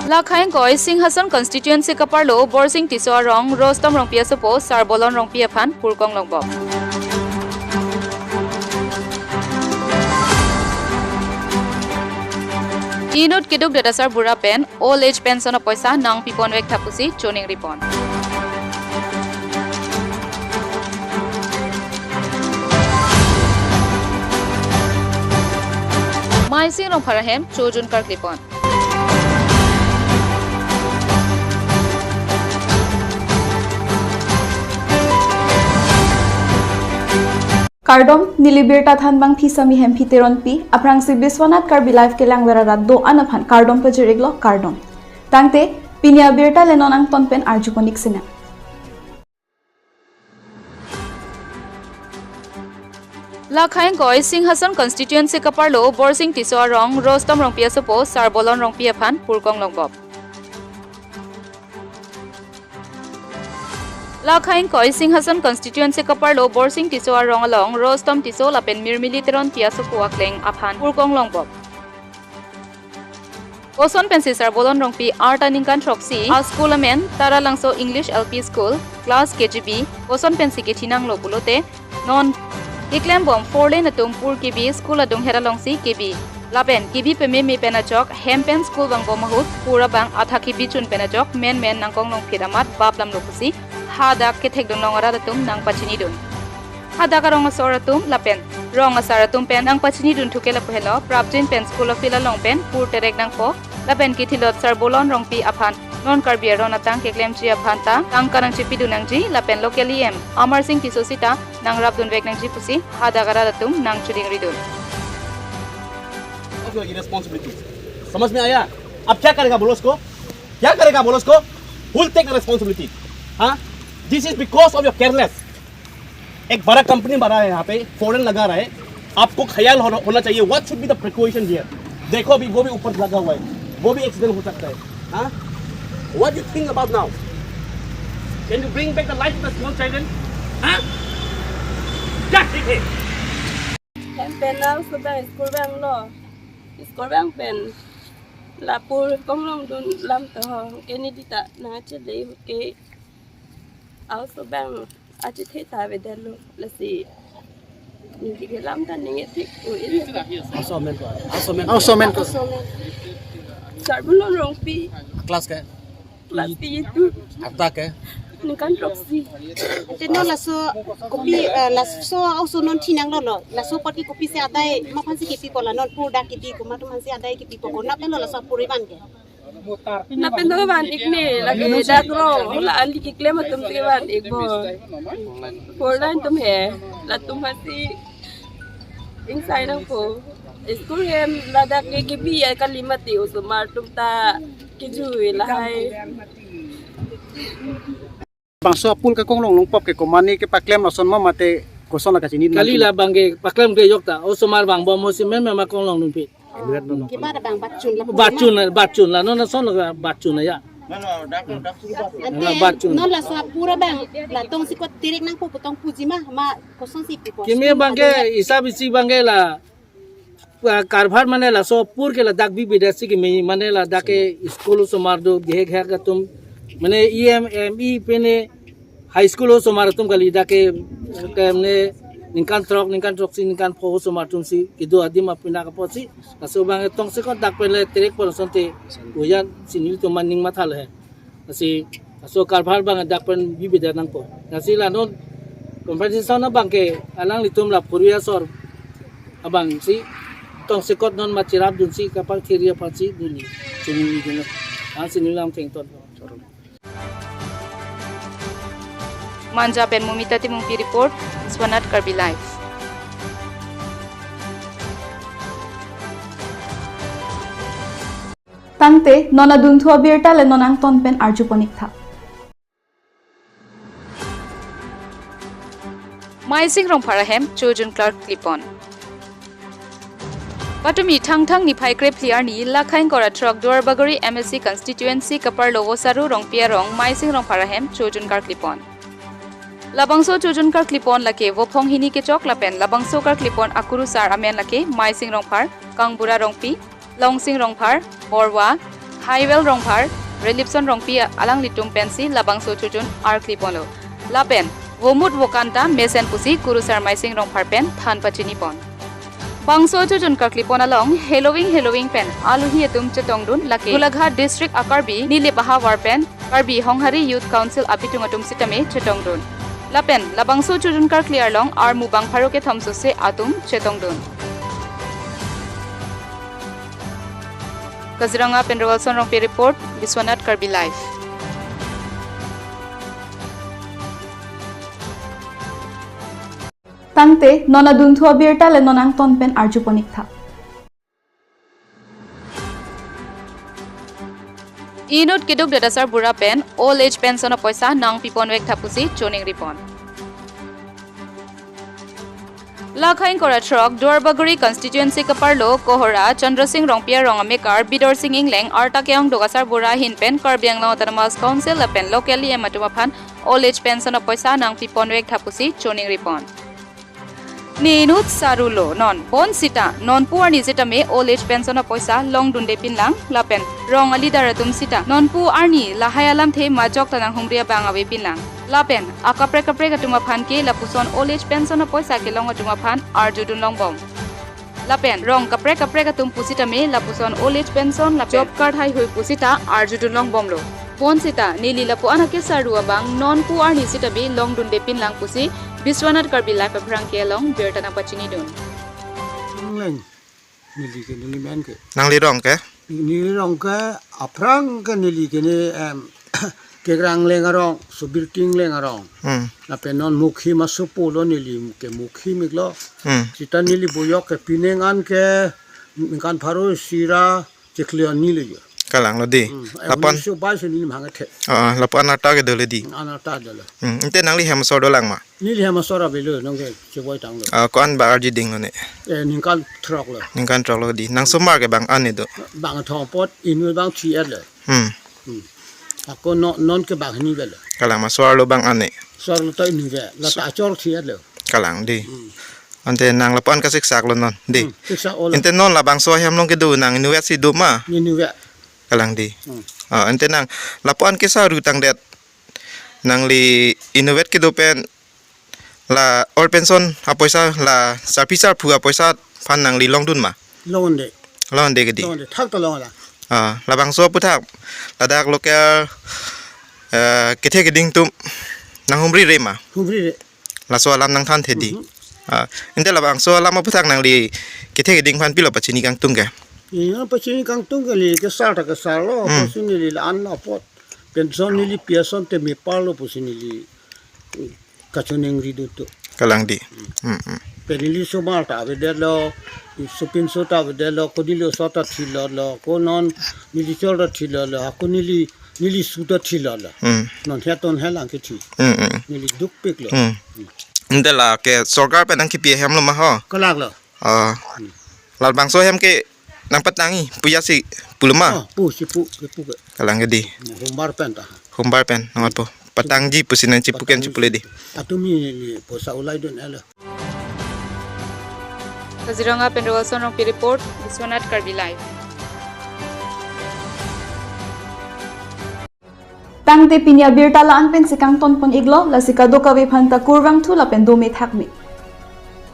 Lakhain koi Singhasan constituency kaparlo borsing tiso rong rostam rong pia sopo sarbolon rong pia phan purkong longbok. Inut kiduk dadasar bura pen old age pension poisa nang pipon wek thapusi choning ripon. Maising rong pharahem chojun kar klipon. Kardom nilibirta than bang phisami hem phiteron pi aprang si Biswanath Karbi live ke langwera rat do anaphan kardom pajeriglo kardom tangte Pini Abirta lenon ang tonpen arjuponik sina Lakhain koi Singhasan constituency kaparlo borsing tiso rong rostam rong pia sopo sarbolon rong pia phan purkong longbok. Lakhain koi Singhasan constituency kaparlo borsing tiso rong along rostam tiso lapen mirmiliteron pia sopo akleng aphan purkong longbok. Oson pensi sarbolon rong pi arta ningkan troksi a school amen tara langso English LP school class KGB oson pensi ke tinang lo bulote non Iklam bom 4 lane atum pur KB school adung heralongsi KB laben KB peme me penajok hempen school bang bomahut pura bang athaki bichun penajok men nangkong long piramat baplam lokusi hada kethek dong nongara atum nang pachini dun hada karong asoratum lapen rong asaratum pen nang pachini dun thukela phelo prapjin pen school of long pen pur terek nang po laben kithilot sarbolon rong pi aphan non Karbi ron atang keklem chi aphanta tang karang chi pidunang ji lapen locally em Amar Singh tisosita nang rabdun vek nang ji pusi hada gara datum nang chuding ridun of your responsibility समझ में आया अब क्या करेगा बोलो उसको क्या करेगा बोलो उसको who will take the responsibility हाँ this is because of your careless एक बड़ा कंपनी बना है यहाँ पे फॉरेन लगा रहा है आपको ख्याल होना चाहिए what should be the precaution here देखो अभी वो भी ऊपर लगा हुआ है वो भी एक्सीडेंट हो सकता है हाँ what do you think about now can you bring back the life of the small children हाँ क्या ठीक है em pen lang so bang school bang pen lapur kong long dun lam to ke ni dita na che le ke au so bang a che the ta ve de lo la si ni ke lam ta ni thik u in also men ko sar bulon rong pi class ka class pi tu आता के ni kan proxy Teno laso kopi laso also non tinang lo laso pati kopi se adai mapansi kipi ko la non pur da kipi ko matu mansi adai kipi ko na pelo laso puriban ke na pen do ban ikne la ke da ro la ali ki klem tum ke ban ik bo for line tum he la tum hasi inside ang ko school hem la da ke kipi ya kalimati usumar tum ta kiju la hai bangso pul ka kong long pop ke komani ke paklem la son ma mate ko son la ka chini kali la bangge paklem ke yokta o somar bang bom mo simen ma kong long numpi ke ba da bang batchun la no na son la batchun ya batchun non laso pura bang la tong si ko tirik nang po tong puji ma ko son si pi ko kimi bangge isa bisi bangge la कारभार माने ला सो पूर के ला दाग भी विदेशी के में माने ला दाके स्कूल सो मार दो घेर घेर का तुम माने EME पेने हाई स्कूल सो मार तुम कली दाके हमने निकान ट्रक सी निकान फो सो मार तुम सी कि दो आदि मा पिना का पोसी सो बांगे तोंग से को दाग पेले तेरेक पर संते ओया सिनी तो मानिंग मा थाल है असी सो कारभार बांगे दाग पेन भी विदे नंग पो नसी ला नो कंपटीशन ना बांगे अलांग लितुम ला पुरिया sir abang si tong sekot non macirap dun si kapal kiria pasi duni sini dun sini lam teng ton Manja Ben Mumita Timungpi report Biswanath Karbi live tangte nona duntu Abirta le nonang tonpen arjuponik tha Maising rong pharahem chojun Clark Clipon Patumi thang ni phai krep clear ni lakhain kora truck door bagori MSC constituency kapar lowo saru rong pia rong maising rong pharahem chojun kar clipon labangso chojun kar clipon lake wo phong hini ke chok lapen labangso kar clipon akuru sar amen lake maising rong phar kangbura rong pi longsing rong phar borwa Highwell rongphar relipson rongpi alang litum pensi labang so chujun ar klipolo lapen womut wokanta mesen pusi kurusar maising rongphar pen than pachini pon bangso chujun ka klipon along Halloween pen aluhi etum chetongdun lake Golaghat district akarbi nili baha war pen Karbi honghari youth council apitung atum sitame chetongdun lapen labangso chujun kar clear long ar mubang pharoke thamso se atum chetongdun Kaziranga Penrewalson Rongpi report Biswanath Karbi live Tangte nona duntu Abirta le nonang tonpen arjuponik tha Inut kiduk dadasar bura pen old age pension poisa nang pipon wek thapusi choning ripon Lakhain kora truck Duarbaguri constituency kaparlo kohora Chandra Singh Rongpia Rongamekar Bidor Singh Ingleng Arta Keong Dogasar Bura Hinpen Karbiang Autonomous Council Lapen locally ematumapan old age pension poisa nang pipon wek thapusi choning ripon Ninut sarulo non bon sita non puar ni sita me old age pension poisa long dunde pinlang lapen rong ali daratum sita non pu arni lahayalam the majok tanang humria bangawe pinlang lapen akapre kapre katuma phan ke lapuson old age pension poisa ke long atuma phan arjudun long bom lapen rong kapre katum pusita me lapuson old age pension la job card hai hoi pusita arjudun long bom lo bon sita nili lapu anake sarua bang non pu arni sita be long dunde pinlang pusi Biswanath Karbi life aprang ke long Abirta na pachini dun leng nili ke nili men ke nang li rong ke aprang ke nili ke ni ke grang leng arong subirting leng arong na penon mukhi masupu lo nili ke mukhi miglo sita nili boyok ke pinengan ke kan pharu sira cheklian nili kalang lo di lapan so ba se nili manga the lapan ata ke dole di anata dala inte nang li hem so dolang ma nili hama sora belo nong ke cheboy tang lo kon ba arji ding lo ne ningkan truck lo ningkan trok lo di nang sumar ke bang an do bang thong pot inu bang thi at le ako non ke bang ni belo kalang ma swar lo bang ane sor lo tai ni ve la ta chor thi at le kalang di ante nang lapan ka siksak lo non di siksa ol inte non la bang so hem long ke du nang nu si du ma ni ve kalang di ante nang lapan ke sa ru tang det nang li innovate ke do pen la or pension apoisa la sarpisar phu apoisa phan nang li long dun ma lon de ke di thak ta long la la bang so puthak ladak local kethe ke ding tum nang humri re ma humri re la so lam nang than the di inte la bang so lam puthak nang li kethe ke ding phan pilo pachini kang tum ke ya pachini kang tum ke li ke sa ta ke sa lo pachini li an la pot pension ni li pension te me parlo pachini li kachuning ridu tu kalang di penili so malta ave de lo supin so ta ave de lo kodilo so ta thilo lo konon nili chora thilo lo nili su ta thilo lo non heton helang ke thi nili duk pek lo inte la ke sarkar pe nang ki pi hem lo ma ho kalak lo la bang so hem ke nang patangi puya si pulma pu si pu ke kalang di humbar pen ngot po patang ji pusinan cipuken cipule di atumi ni posa ulai don ala Kaziranga Penrewalson Rongpi report Biswanath Karbi live Tangte Pini Abirta la anpen sikang tonpon iglo la sikado kawe phanta kurwang thu la pen do me thakmi